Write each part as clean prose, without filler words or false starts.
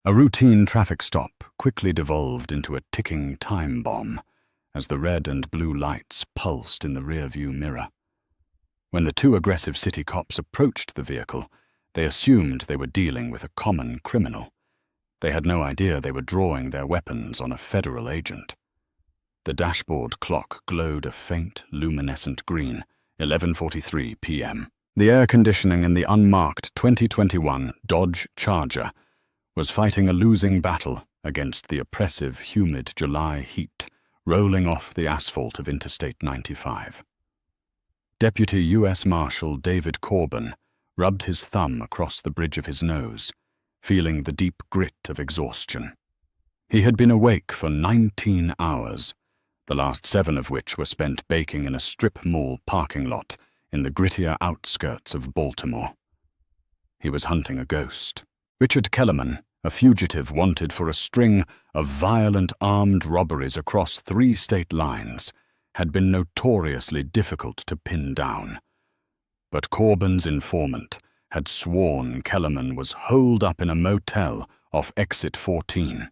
A routine traffic stop quickly devolved into a ticking time bomb as the red and blue lights pulsed in the rearview mirror. When the two aggressive city cops approached the vehicle, they assumed they were dealing with a common criminal. They had no idea they were drawing their weapons on a federal agent. The dashboard clock glowed a faint, luminescent green, 11:43 p.m. The air conditioning in the unmarked 2021 Dodge Charger was fighting a losing battle against the oppressive, humid July heat rolling off the asphalt of Interstate 95. Deputy U.S. Marshal David Corbin rubbed his thumb across the bridge of his nose, feeling the deep grit of exhaustion. He had been awake for 19 hours, the last 7 of which were spent baking in a strip mall parking lot in the grittier outskirts of Baltimore. He was hunting a ghost. Richard Kellerman, a fugitive wanted for a string of violent armed robberies across 3 state lines, had been notoriously difficult to pin down. But Corbin's informant had sworn Kellerman was holed up in a motel off Exit 14.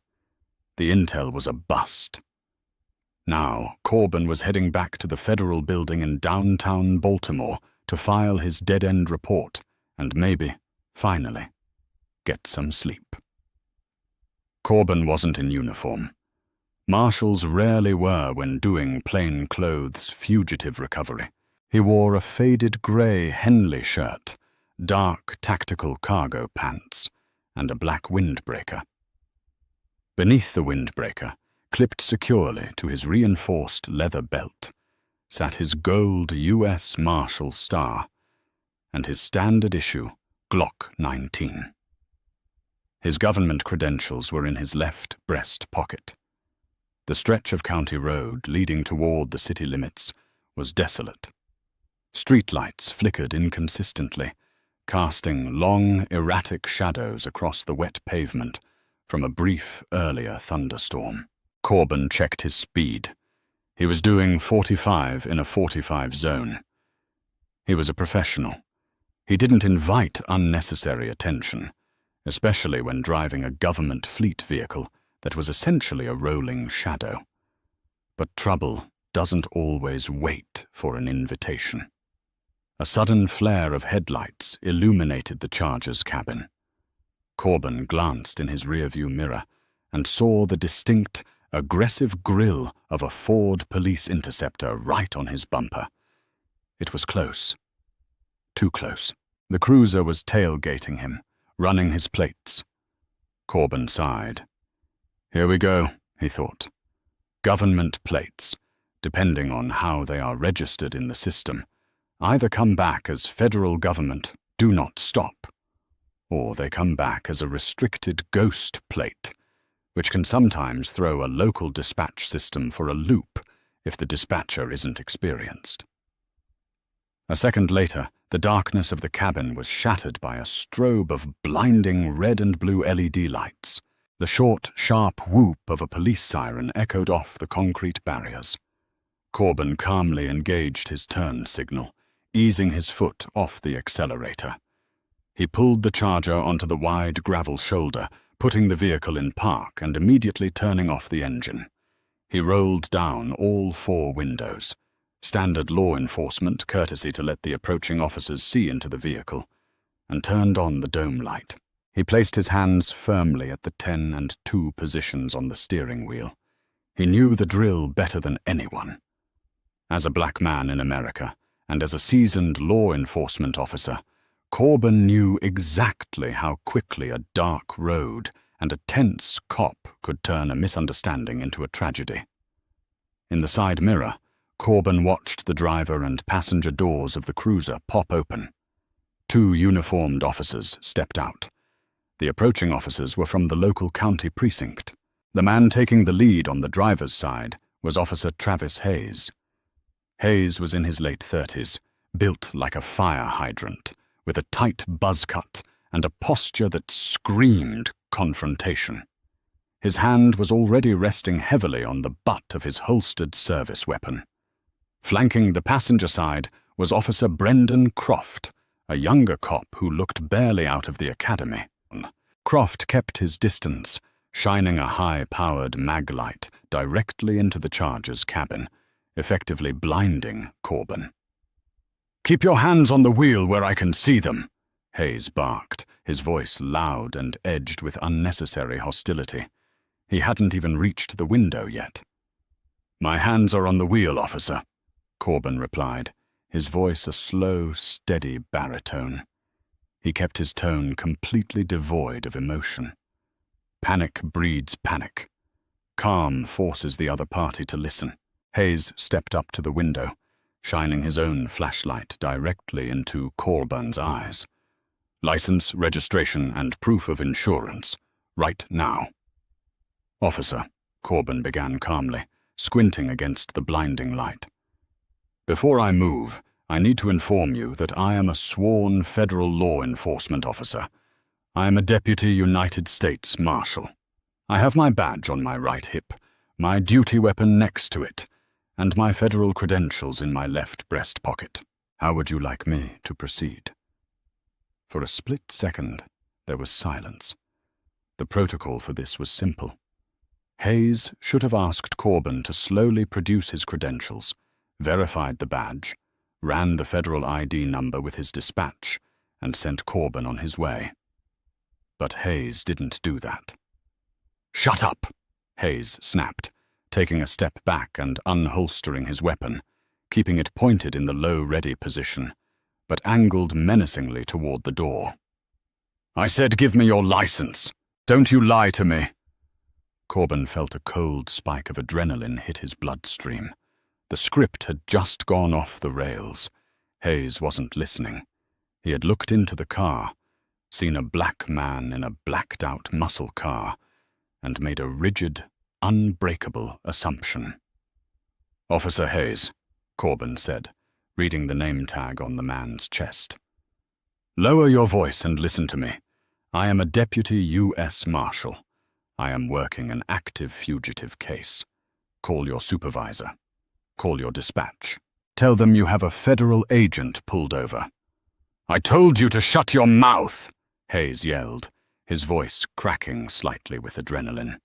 The intel was a bust. Now, Corbin was heading back to the federal building in downtown Baltimore to file his dead-end report and maybe, finally, get some sleep. Corbin wasn't in uniform. Marshals rarely were when doing plain-clothes fugitive recovery. He wore a faded grey Henley shirt, dark tactical cargo pants, and a black windbreaker. Beneath the windbreaker, clipped securely to his reinforced leather belt, sat his gold U.S. Marshal star and his standard-issue Glock 19. His government credentials were in his left breast pocket. The stretch of county road leading toward the city limits was desolate. Streetlights flickered inconsistently, casting long, erratic shadows across the wet pavement from a brief, earlier thunderstorm. Corbin checked his speed. He was doing 45 in a 45 zone. He was a professional. He didn't invite unnecessary attention, especially when driving a government fleet vehicle that was essentially a rolling shadow. But trouble doesn't always wait for an invitation. A sudden flare of headlights illuminated the Charger's cabin. Corbin glanced in his rearview mirror and saw the distinct, aggressive grille of a Ford police interceptor right on his bumper. It was close. Too close. The cruiser was tailgating him, running his plates. Corbin sighed. Here we go, he thought. Government plates, depending on how they are registered in the system, either come back as federal government, do not stop, or they come back as a restricted ghost plate, which can sometimes throw a local dispatch system for a loop if the dispatcher isn't experienced. A second later, the darkness of the cabin was shattered by a strobe of blinding red and blue LED lights. The short, sharp whoop of a police siren echoed off the concrete barriers. Corbin calmly engaged his turn signal, easing his foot off the accelerator. He pulled the Charger onto the wide gravel shoulder, putting the vehicle in park and immediately turning off the engine. He rolled down all 4 windows, standard law enforcement courtesy to let the approaching officers see into the vehicle, and turned on the dome light. He placed his hands firmly at the 10 and 2 positions on the steering wheel. He knew the drill better than anyone. As a black man in America, and as a seasoned law enforcement officer, Corbin knew exactly how quickly a dark road and a tense cop could turn a misunderstanding into a tragedy. In the side mirror, Corbin watched the driver and passenger doors of the cruiser pop open. 2 uniformed officers stepped out. The approaching officers were from the local county precinct. The man taking the lead on the driver's side was Officer Travis Hayes. Hayes was in his late 30s, built like a fire hydrant, with a tight buzz cut and a posture that screamed confrontation. His hand was already resting heavily on the butt of his holstered service weapon. Flanking the passenger side was Officer Brendan Croft, a younger cop who looked barely out of the academy. Croft kept his distance, shining a high-powered mag light directly into the Charger's cabin, effectively blinding Corbin. "Keep your hands on the wheel where I can see them," Hayes barked, his voice loud and edged with unnecessary hostility. He hadn't even reached the window yet. "My hands are on the wheel, officer," Corbin replied, his voice a slow, steady baritone. He kept his tone completely devoid of emotion. Panic breeds panic. Calm forces the other party to listen. Hayes stepped up to the window, shining his own flashlight directly into Corbin's eyes. "License, registration, and proof of insurance. Right now." "Officer," Corbin began calmly, squinting against the blinding light. "Before I move, I need to inform you that I am a sworn federal law enforcement officer. I am a Deputy United States Marshal. I have my badge on my right hip, my duty weapon next to it, and my federal credentials in my left breast pocket. How would you like me to proceed?" For a split second, there was silence. The protocol for this was simple. Hayes should have asked Corbin to slowly produce his credentials, verified the badge, ran the federal ID number with his dispatch, and sent Corbin on his way. But Hayes didn't do that. "Shut up!" Hayes snapped, taking a step back and unholstering his weapon, keeping it pointed in the low ready position, but angled menacingly toward the door. "I said give me your license. Don't you lie to me." Corbin felt a cold spike of adrenaline hit his bloodstream. The script had just gone off the rails. Hayes wasn't listening. He had looked into the car, seen a black man in a blacked-out muscle car, and made a rigid, unbreakable assumption. "Officer Hayes," Corbin said, reading the name tag on the man's chest. "Lower your voice and listen to me. I am a Deputy U.S. Marshal. I am working an active fugitive case. Call your supervisor. Call your dispatch. Tell them you have a federal agent pulled over." "I told you to shut your mouth," Hayes yelled, his voice cracking slightly with adrenaline.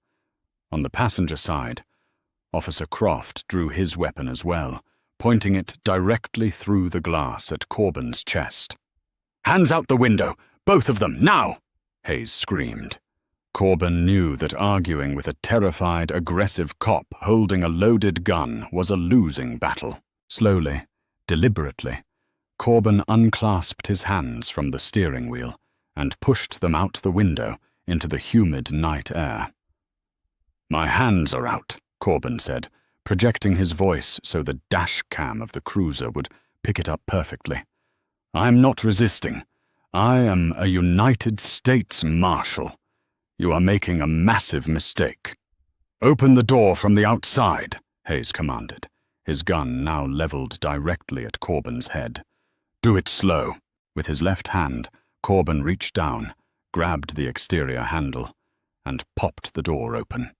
On the passenger side, Officer Croft drew his weapon as well, pointing it directly through the glass at Corbin's chest. "Hands out the window! Both of them, now!" Hayes screamed. Corbin knew that arguing with a terrified, aggressive cop holding a loaded gun was a losing battle. Slowly, deliberately, Corbin unclasped his hands from the steering wheel and pushed them out the window into the humid night air. "My hands are out," Corbin said, projecting his voice so the dash cam of the cruiser would pick it up perfectly. "I'm not resisting. I am a United States Marshal. You are making a massive mistake." "Open the door from the outside," Hayes commanded, his gun now leveled directly at Corbin's head. "Do it slow." With his left hand, Corbin reached down, grabbed the exterior handle, and popped the door open.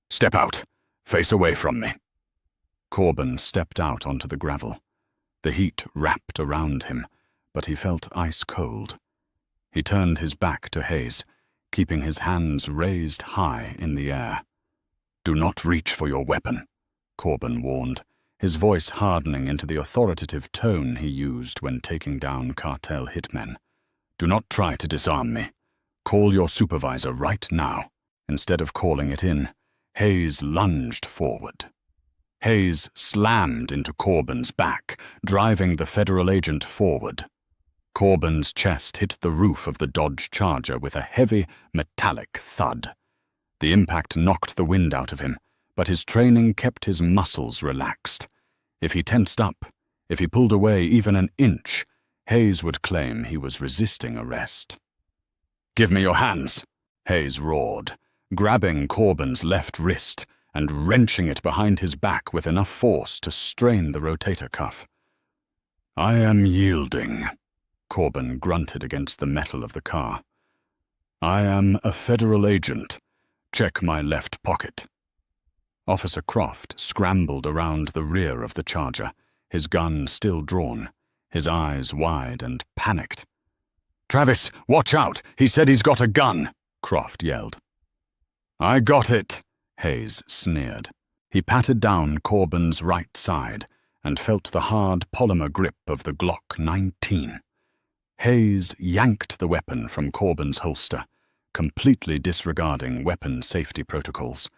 "Step out. Face away from me." Corbin stepped out onto the gravel. The heat wrapped around him, but he felt ice cold. He turned his back to Hayes, keeping his hands raised high in the air. "Do not reach for your weapon," Corbin warned, his voice hardening into the authoritative tone he used when taking down cartel hitmen. "Do not try to disarm me. Call your supervisor right now." Instead of calling it in, Hayes lunged forward. Hayes slammed into Corbin's back, driving the federal agent forward. Corbin's chest hit the roof of the Dodge Charger with a heavy, metallic thud. The impact knocked the wind out of him, but his training kept his muscles relaxed. If he tensed up, if he pulled away even an inch, Hayes would claim he was resisting arrest. "Give me your hands," Hayes roared, grabbing Corbin's left wrist and wrenching it behind his back with enough force to strain the rotator cuff. "I am yielding," Corbin grunted against the metal of the car. "I am a federal agent. Check my left pocket." Officer Croft scrambled around the rear of the Charger, his gun still drawn, his eyes wide and panicked. "Travis, watch out! He said he's got a gun!" Croft yelled. "I got it," Hayes sneered. He patted down Corbin's right side and felt the hard polymer grip of the Glock 19. Hayes yanked the weapon from Corbin's holster, completely disregarding weapon safety protocols,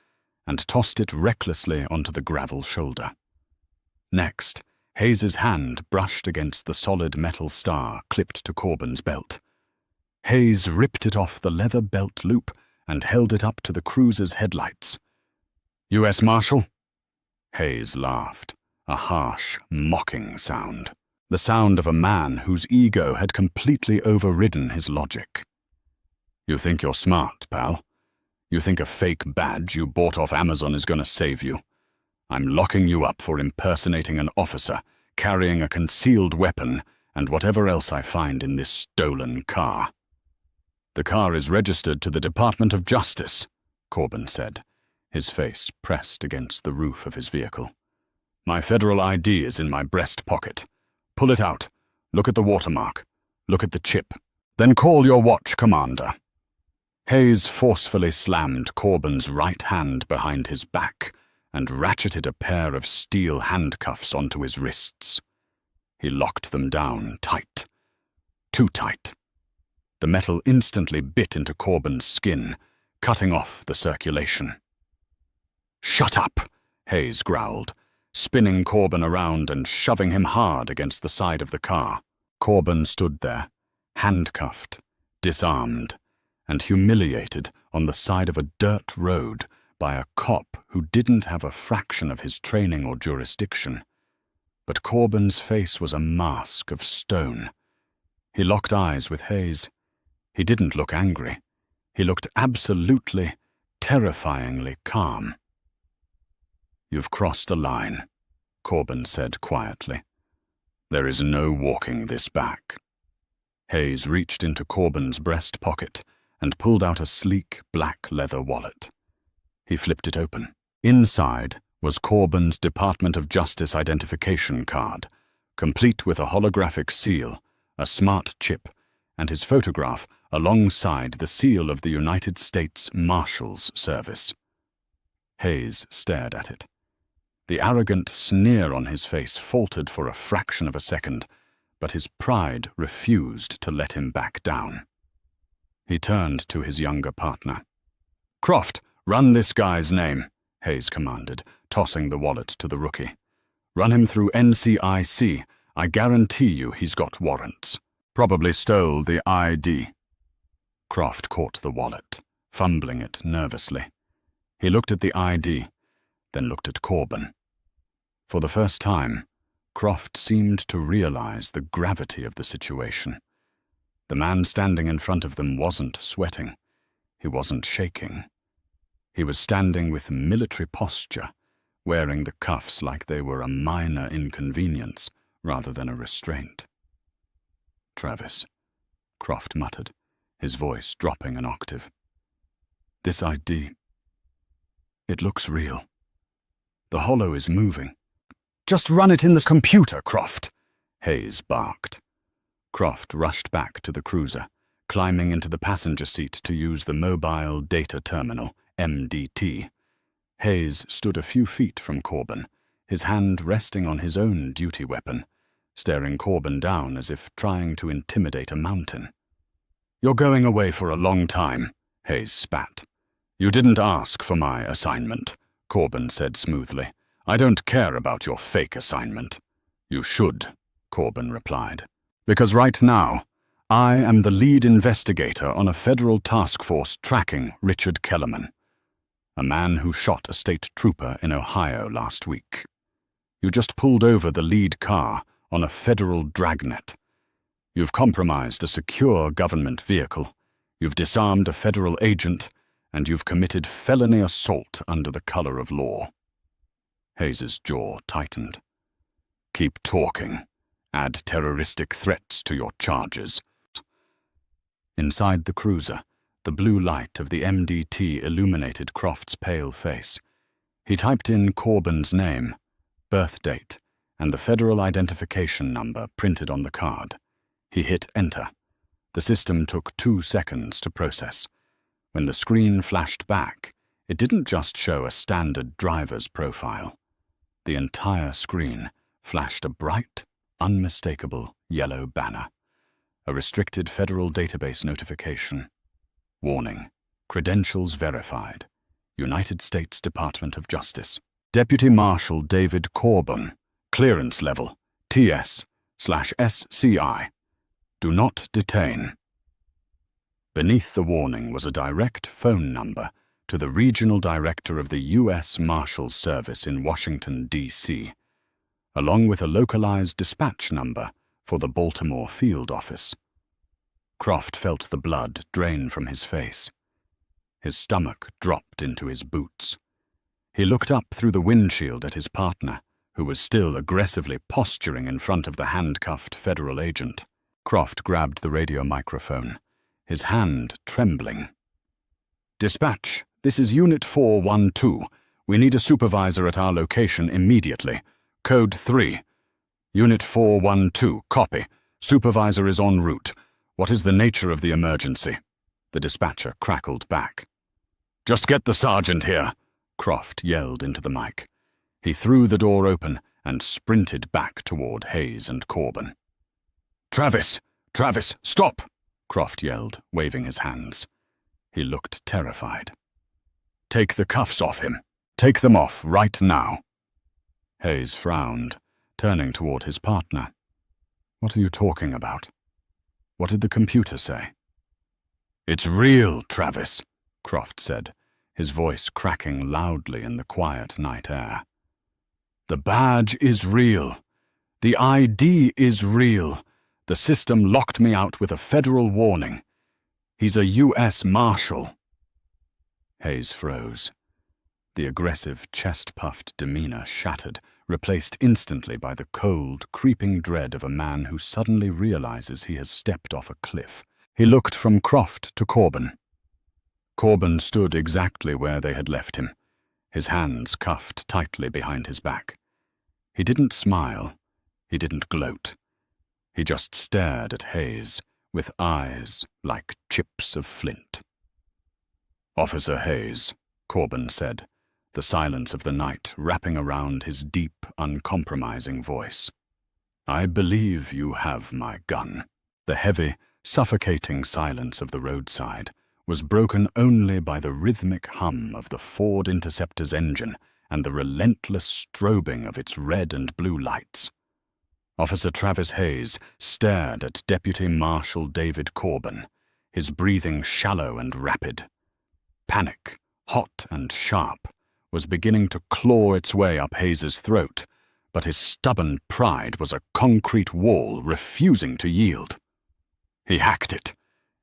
and tossed it recklessly onto the gravel shoulder. Next, Hayes's hand brushed against the solid metal star clipped to Corbin's belt. Hayes ripped it off the leather belt loop and held it up to the cruiser's headlights. "U.S. Marshal?" Hayes laughed, a harsh, mocking sound. The sound of a man whose ego had completely overridden his logic. "You think you're smart, pal? You think a fake badge you bought off Amazon is going to save you? I'm locking you up for impersonating an officer, carrying a concealed weapon, and whatever else I find in this stolen car." "The car is registered to the Department of Justice," Corbin said, his face pressed against the roof of his vehicle. "My federal ID is in my breast pocket. Pull it out. Look at the watermark. Look at the chip. Then call your watch commander." Hayes forcefully slammed Corbin's right hand behind his back and ratcheted a pair of steel handcuffs onto his wrists. He locked them down tight. Too tight. The metal instantly bit into Corbin's skin, cutting off the circulation. "Shut up," Hayes growled, spinning Corbin around and shoving him hard against the side of the car. Corbin stood there, handcuffed, disarmed, and humiliated on the side of a dirt road by a cop who didn't have a fraction of his training or jurisdiction. But Corbin's face was a mask of stone. He locked eyes with Hayes. He didn't look angry. He looked absolutely, terrifyingly calm. "You've crossed a line," Corbin said quietly. "There is no walking this back." Hayes reached into Corbin's breast pocket and pulled out a sleek black leather wallet. He flipped it open. Inside was Corbin's Department of Justice identification card, complete with a holographic seal, a smart chip, and his photograph alongside the seal of the United States Marshal's Service. Hayes stared at it. The arrogant sneer on his face faltered for a fraction of a second, but his pride refused to let him back down. He turned to his younger partner. "Croft, run this guy's name," Hayes commanded, tossing the wallet to the rookie. "Run him through NCIC. I guarantee you he's got warrants. Probably stole the ID." Croft caught the wallet, fumbling it nervously. He looked at the ID, then looked at Corbin. For the first time, Croft seemed to realize the gravity of the situation. The man standing in front of them wasn't sweating. He wasn't shaking. He was standing with military posture, wearing the cuffs like they were a minor inconvenience rather than a restraint. "Travis," Croft muttered, his voice dropping an octave. "This ID, it looks real. The holo is moving." "Just run it in the computer, Croft," Hayes barked. Croft rushed back to the cruiser, climbing into the passenger seat to use the mobile data terminal, MDT. Hayes stood a few feet from Corbin, his hand resting on his own duty weapon, staring Corbin down as if trying to intimidate a mountain. "You're going away for a long time," Hayes spat. "You didn't ask for my assignment," Corbin said smoothly. "I don't care about your fake assignment." "You should," Corbin replied. "Because right now, I am the lead investigator on a federal task force tracking Richard Kellerman, a man who shot a state trooper in Ohio last week. You just pulled over the lead car on a federal dragnet. You've compromised a secure government vehicle, you've disarmed a federal agent, and you've committed felony assault under the color of law." Hayes's jaw tightened. "Keep talking. Add terroristic threats to your charges." Inside the cruiser, the blue light of the MDT illuminated Croft's pale face. He typed in Corbin's name, birth date, and the federal identification number printed on the card. He hit enter. The system took 2 seconds to process. When the screen flashed back, it didn't just show a standard driver's profile. The entire screen flashed a bright, unmistakable yellow banner. A restricted federal database notification. Warning. Credentials verified. United States Department of Justice. Deputy Marshal David Corbin. Clearance level TS/SCI. Do not detain. Beneath the warning was a direct phone number to the Regional Director of the U.S. Marshal Service in Washington, D.C., along with a localized dispatch number for the Baltimore field office. Croft felt the blood drain from his face. His stomach dropped into his boots. He looked up through the windshield at his partner, who was still aggressively posturing in front of the handcuffed federal agent. Croft grabbed the radio microphone, his hand trembling. "Dispatch, this is Unit 412. We need a supervisor at our location immediately. Code 3. Unit 412, copy. Supervisor is en route. What is the nature of the emergency?" The dispatcher crackled back. "Just get the sergeant here," Croft yelled into the mic. He threw the door open and sprinted back toward Hayes and Corbin. Travis, stop!" Croft yelled, waving his hands. He looked terrified. "Take the cuffs off him. Take them off right now." Hayes frowned, turning toward his partner. "What are you talking about? What did the computer say?" "It's real, Travis," Croft said, his voice cracking loudly in the quiet night air. "The badge is real. The ID is real. The system locked me out with a federal warning. He's a U.S. Marshal." Hayes froze. The aggressive, chest-puffed demeanor shattered, replaced instantly by the cold, creeping dread of a man who suddenly realizes he has stepped off a cliff. He looked from Croft to Corbin. Corbin stood exactly where they had left him, his hands cuffed tightly behind his back. He didn't smile. He didn't gloat. He just stared at Hayes, with eyes like chips of flint. "Officer Hayes," Corbin said, the silence of the night wrapping around his deep, uncompromising voice. "I believe you have my gun." The heavy, suffocating silence of the roadside was broken only by the rhythmic hum of the Ford Interceptor's engine and the relentless strobing of its red and blue lights. Officer Travis Hayes stared at Deputy Marshal David Corbin, his breathing shallow and rapid. Panic, hot and sharp, was beginning to claw its way up Hayes's throat, but his stubborn pride was a concrete wall refusing to yield. "He hacked it,"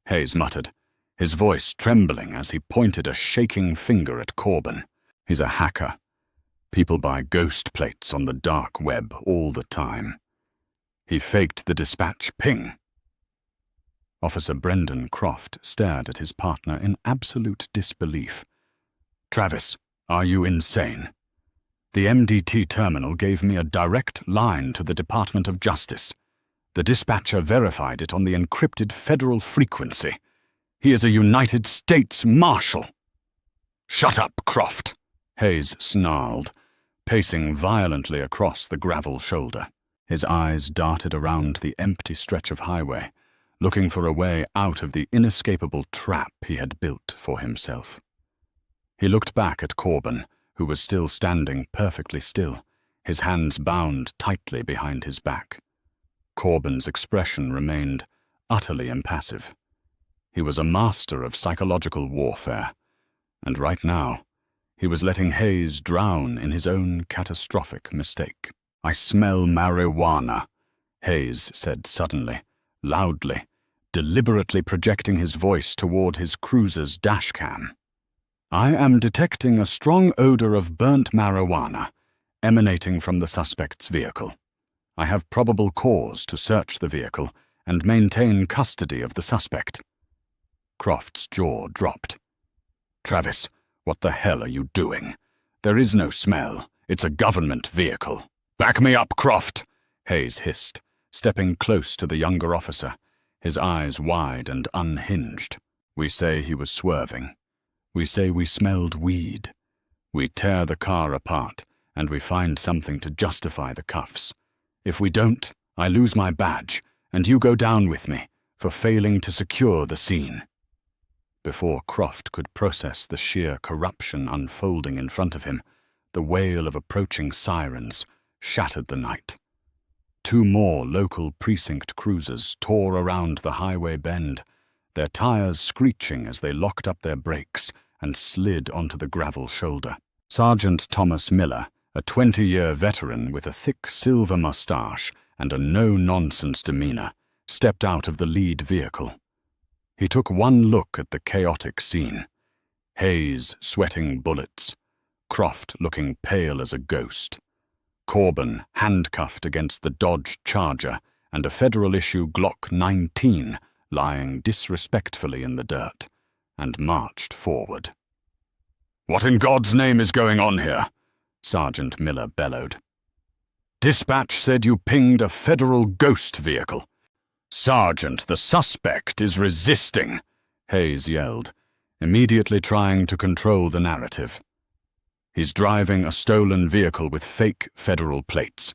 Hayes muttered, his voice trembling as he pointed a shaking finger at Corbin. "He's a hacker. People buy ghost plates on the dark web all the time. He faked the dispatch ping." Officer Brendan Croft stared at his partner in absolute disbelief. "Travis, are you insane? The MDT terminal gave me a direct line to the Department of Justice. The dispatcher verified it on the encrypted federal frequency. He is a United States Marshal." "Shut up, Croft," Hayes snarled, pacing violently across the gravel shoulder. His eyes darted around the empty stretch of highway, looking for a way out of the inescapable trap he had built for himself. He looked back at Corbin, who was still standing perfectly still, his hands bound tightly behind his back. Corbin's expression remained utterly impassive. He was a master of psychological warfare, and right now, he was letting Hayes drown in his own catastrophic mistake. "I smell marijuana," Hayes said suddenly, loudly, deliberately projecting his voice toward his cruiser's dashcam. "I am detecting a strong odor of burnt marijuana emanating from the suspect's vehicle. I have probable cause to search the vehicle and maintain custody of the suspect." Croft's jaw dropped. "Travis, what the hell are you doing? There is no smell. It's a government vehicle." "Back me up, Croft," Hayes hissed, stepping close to the younger officer, his eyes wide and unhinged. We say he was swerving. We say we smelled weed. We tear the car apart, and we find something to justify the cuffs. If we don't, I lose my badge, and you go down with me for failing to secure the scene." Before Croft could process the sheer corruption unfolding in front of him, the wail of approaching sirens shattered the night. 2 more local precinct cruisers tore around the highway bend, their tires screeching as they locked up their brakes and slid onto the gravel shoulder. Sergeant Thomas Miller, a 20-year veteran with a thick silver mustache and a no-nonsense demeanor, stepped out of the lead vehicle. He took one look at the chaotic scene. Hayes sweating bullets, Croft looking pale as a ghost, Corbin handcuffed against the Dodge Charger, and a federal-issue Glock 19 lying disrespectfully in the dirt, and marched forward. "What in God's name is going on here?" Sergeant Miller bellowed. "Dispatch said you pinged a federal ghost vehicle." "Sergeant, the suspect is resisting," Hayes yelled, immediately trying to control the narrative. "He's driving a stolen vehicle with fake federal plates.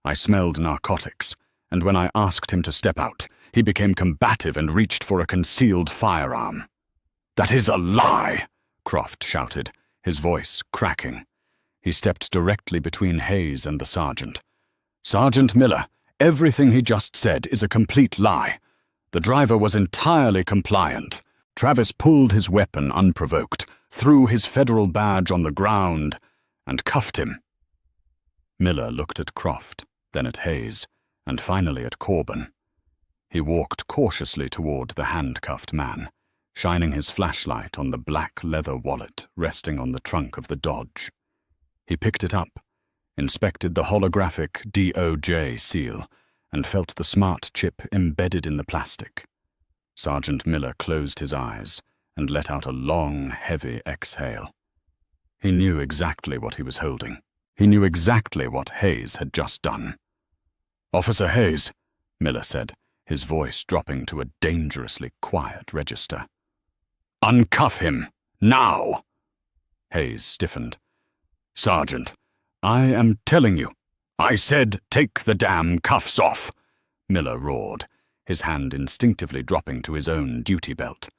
I smelled narcotics, and when I asked him to step out, he became combative and reached for a concealed firearm." "That is a lie!" Croft shouted, his voice cracking. He stepped directly between Hayes and the sergeant. "Sergeant Miller, everything he just said is a complete lie. The driver was entirely compliant. Travis pulled his weapon unprovoked, threw his federal badge on the ground, and cuffed him." Miller looked at Croft, then at Hayes, and finally at Corbin. He walked cautiously toward the handcuffed man, shining his flashlight on the black leather wallet resting on the trunk of the Dodge. He picked it up, inspected the holographic DOJ seal, and felt the smart chip embedded in the plastic. Sergeant Miller closed his eyes and let out a long, heavy exhale. He knew exactly what he was holding. He knew exactly what Hayes had just done. "Officer Hayes," Miller said, his voice dropping to a dangerously quiet register. "Uncuff him, now!" Hayes stiffened. "Sergeant, I am telling you." "I said take the damn cuffs off," Miller roared, his hand instinctively dropping to his own duty belt.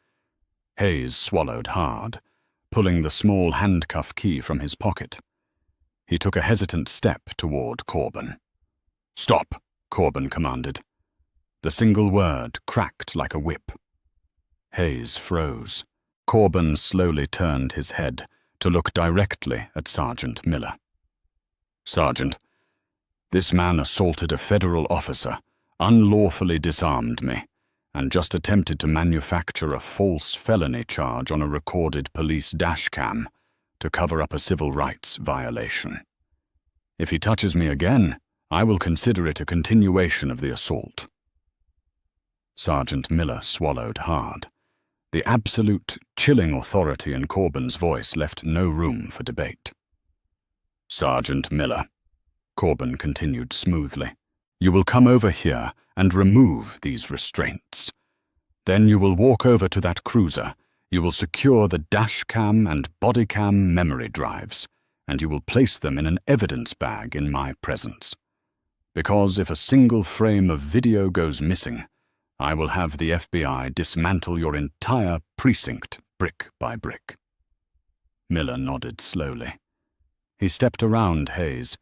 Hayes swallowed hard, pulling the small handcuff key from his pocket. He took a hesitant step toward Corbin. "Stop," Corbin commanded. The single word cracked like a whip. Hayes froze. Corbin slowly turned his head to look directly at Sergeant Miller. "Sergeant, this man assaulted a federal officer, unlawfully disarmed me, and just attempted to manufacture a false felony charge on a recorded police dashcam to cover up a civil rights violation. If he touches me again, I will consider it a continuation of the assault." Sergeant Miller swallowed hard. The absolute, chilling authority in Corbin's voice left no room for debate. "Sergeant Miller," Corbin continued smoothly, "you will come over here and remove these restraints. Then you will walk over to that cruiser, you will secure the dashcam and bodycam memory drives, and you will place them in an evidence bag in my presence. Because if a single frame of video goes missing, I will have the FBI dismantle your entire precinct brick by brick." Miller nodded slowly. He stepped around Hayes,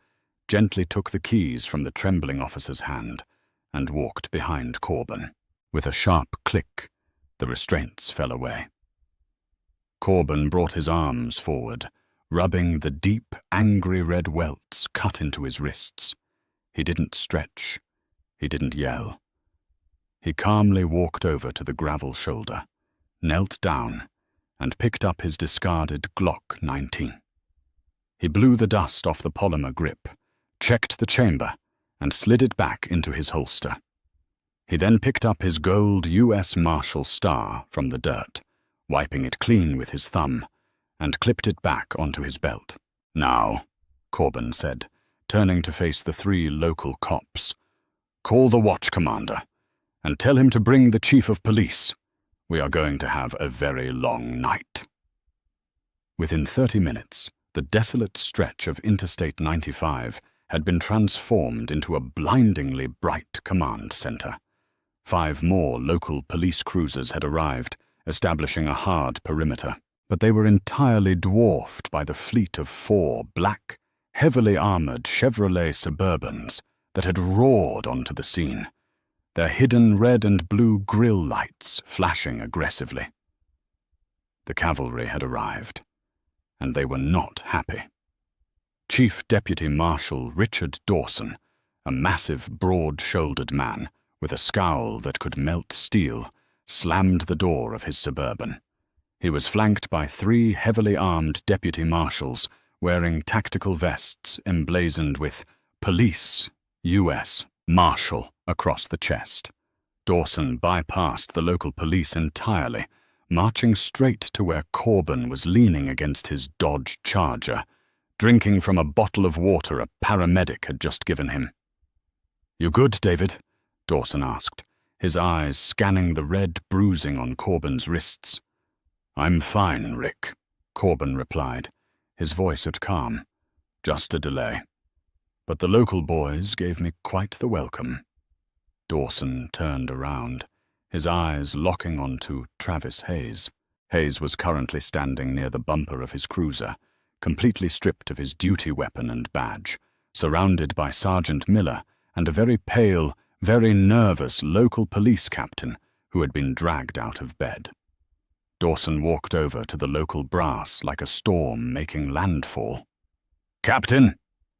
gently took the keys from the trembling officer's hand, and walked behind Corbin. With a sharp click, the restraints fell away. Corbin brought his arms forward, rubbing the deep, angry red welts cut into his wrists. He didn't stretch. He didn't yell. He calmly walked over to the gravel shoulder, knelt down, and picked up his discarded Glock 19. He blew the dust off the polymer grip, checked the chamber, and slid it back into his holster. He then picked up his gold U.S. Marshal star from the dirt, wiping it clean with his thumb, and clipped it back onto his belt. "Now," Corbin said, turning to face the 3 local cops, "call the watch commander, and tell him to bring the chief of police. We are going to have a very long night." Within 30 minutes, the desolate stretch of Interstate 95 had been transformed into a blindingly bright command center. 5 more local police cruisers had arrived, establishing a hard perimeter, but they were entirely dwarfed by the fleet of 4 black, heavily armored Chevrolet Suburbans that had roared onto the scene, their hidden red and blue grille lights flashing aggressively. The cavalry had arrived, and they were not happy. Chief Deputy Marshal Richard Dawson, a massive, broad-shouldered man with a scowl that could melt steel, slammed the door of his Suburban. He was flanked by 3 heavily armed deputy marshals wearing tactical vests emblazoned with Police, U.S., Marshal across the chest. Dawson bypassed the local police entirely, marching straight to where Corbin was leaning against his Dodge Charger, drinking from a bottle of water a paramedic had just given him. "You good, David?" Dawson asked, his eyes scanning the red bruising on Corbin's wrists. "I'm fine, Rick," Corbin replied, his voice calm. "Just a delay. But the local boys gave me quite the welcome." Dawson turned around, his eyes locking onto Travis Hayes. Hayes was currently standing near the bumper of his cruiser, completely stripped of his duty weapon and badge, surrounded by Sergeant Miller and a very pale, very nervous local police captain who had been dragged out of bed. Dawson walked over to the local brass like a storm making landfall. "Captain!"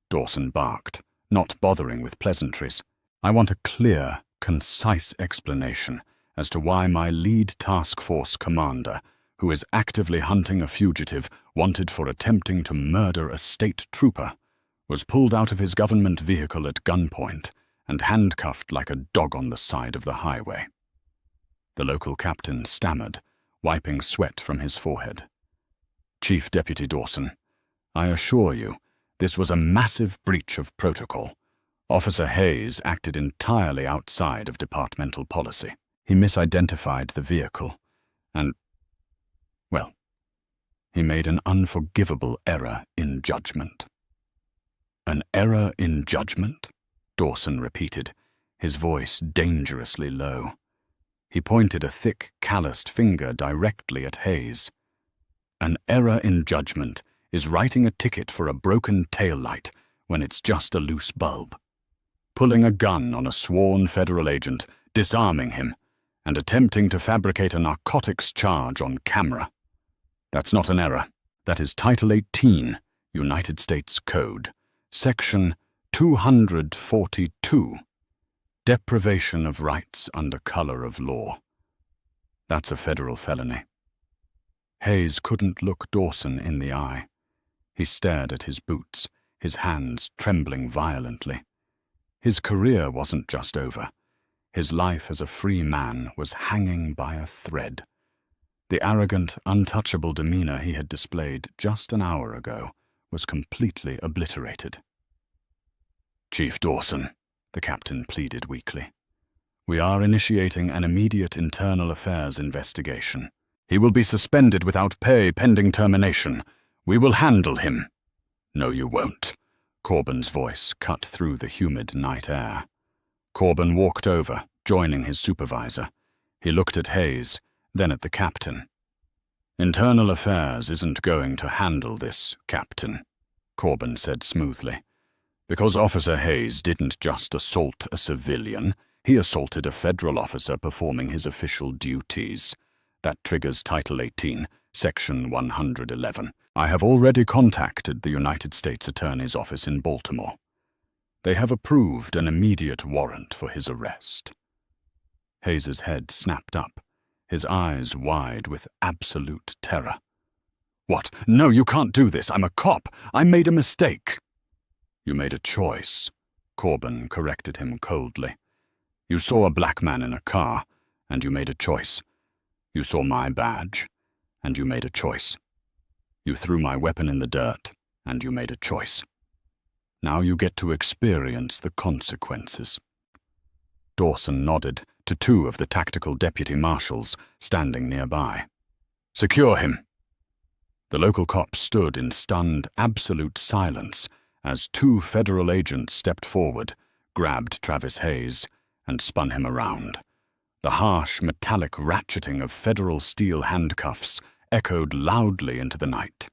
Dawson barked, not bothering with pleasantries. "I want a clear, concise explanation as to why my lead task force commander, who is actively hunting a fugitive wanted for attempting to murder a state trooper, was pulled out of his government vehicle at gunpoint and handcuffed like a dog on the side of the highway." The local captain stammered, wiping sweat from his forehead. "Chief Deputy Dawson, I assure you, this was a massive breach of protocol. Officer Hayes acted entirely outside of departmental policy. He misidentified the vehicle, and, well, he made an unforgivable error in judgment." "An error in judgment?" Dawson repeated, his voice dangerously low. He pointed a thick, calloused finger directly at Hayes. "An error in judgment is writing a ticket for a broken taillight when it's just a loose bulb, pulling a gun on a sworn federal agent, disarming him, and attempting to fabricate a narcotics charge on camera. That's not an error. That is Title 18, United States Code, Section 242, Deprivation of Rights under Color of Law. That's a federal felony." Hayes couldn't look Dawson in the eye. He stared at his boots, his hands trembling violently. His career wasn't just over. His life as a free man was hanging by a thread. The arrogant, untouchable demeanor he had displayed just an hour ago was completely obliterated. "Chief Dawson," the captain pleaded weakly, "we are initiating an immediate internal affairs investigation. He will be suspended without pay pending termination. We will handle him." "No, you won't." Corbin's voice cut through the humid night air. Corbin walked over, joining his supervisor. He looked at Hayes, then at the captain. "Internal Affairs isn't going to handle this, Captain," Corbin said smoothly. "Because Officer Hayes didn't just assault a civilian, he assaulted a federal officer performing his official duties. That triggers Title 18, Section 111. I have already contacted the United States Attorney's Office in Baltimore. They have approved an immediate warrant for his arrest." Hayes's head snapped up, his eyes wide with absolute terror. "What? No, you can't do this. I'm a cop. I made a mistake." "You made a choice," Corbin corrected him coldly. "You saw a black man in a car, and you made a choice. You saw my badge, and you made a choice. You threw my weapon in the dirt, and you made a choice. Now you get to experience the consequences." Dawson nodded, to two of the tactical deputy marshals standing nearby. "Secure him." The local cops stood in stunned, absolute silence as two federal agents stepped forward, grabbed Travis Hayes, and spun him around. The harsh, metallic ratcheting of federal steel handcuffs echoed loudly into the night.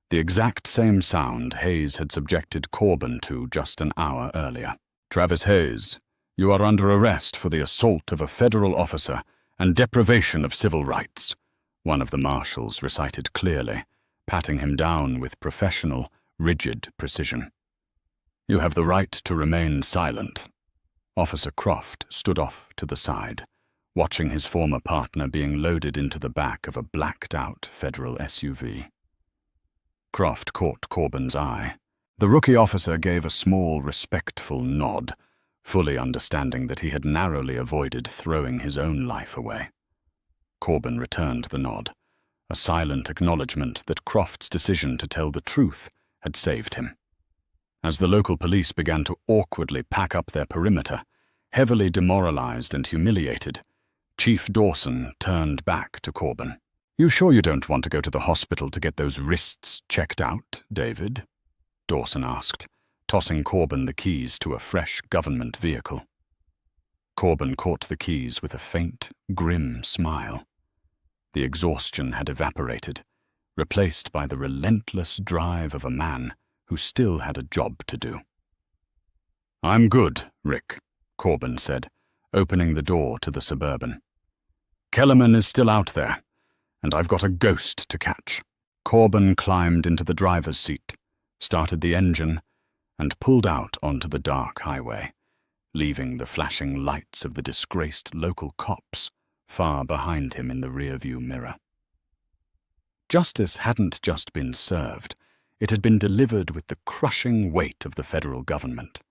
The exact same sound Hayes had subjected Corbin to just an hour earlier. "Travis Hayes, you are under arrest for the assault of a federal officer and deprivation of civil rights," one of the marshals recited clearly, patting him down with professional, rigid precision. "You have the right to remain silent." Officer Croft stood off to the side, watching his former partner being loaded into the back of a blacked-out federal SUV. Croft caught Corbin's eye. The rookie officer gave a small, respectful nod, fully understanding that he had narrowly avoided throwing his own life away. Corbin returned the nod, a silent acknowledgement that Croft's decision to tell the truth had saved him. As the local police began to awkwardly pack up their perimeter, heavily demoralized and humiliated, Chief Dawson turned back to Corbin. "You sure you don't want to go to the hospital to get those wrists checked out, David?" Dawson asked, tossing Corbin the keys to a fresh government vehicle. Corbin caught the keys with a faint, grim smile. The exhaustion had evaporated, replaced by the relentless drive of a man who still had a job to do. "I'm good, Rick," Corbin said, opening the door to the Suburban. "Kellerman is still out there, and I've got a ghost to catch." Corbin climbed into the driver's seat, started the engine, and pulled out onto the dark highway, leaving the flashing lights of the disgraced local cops far behind him in the rearview mirror. Justice hadn't just been served, it had been delivered with the crushing weight of the federal government.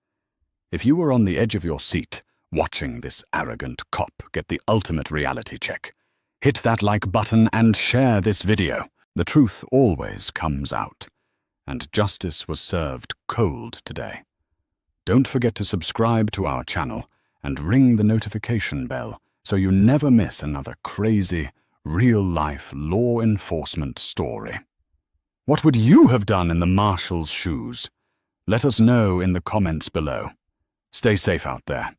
If you were on the edge of your seat, watching this arrogant cop get the ultimate reality check, hit that like button and share this video. The truth always comes out, and justice was served cold today. Don't forget to subscribe to our channel and ring the notification bell so you never miss another crazy, real-life law enforcement story. What would you have done in the Marshal's shoes? Let us know in the comments below. Stay safe out there.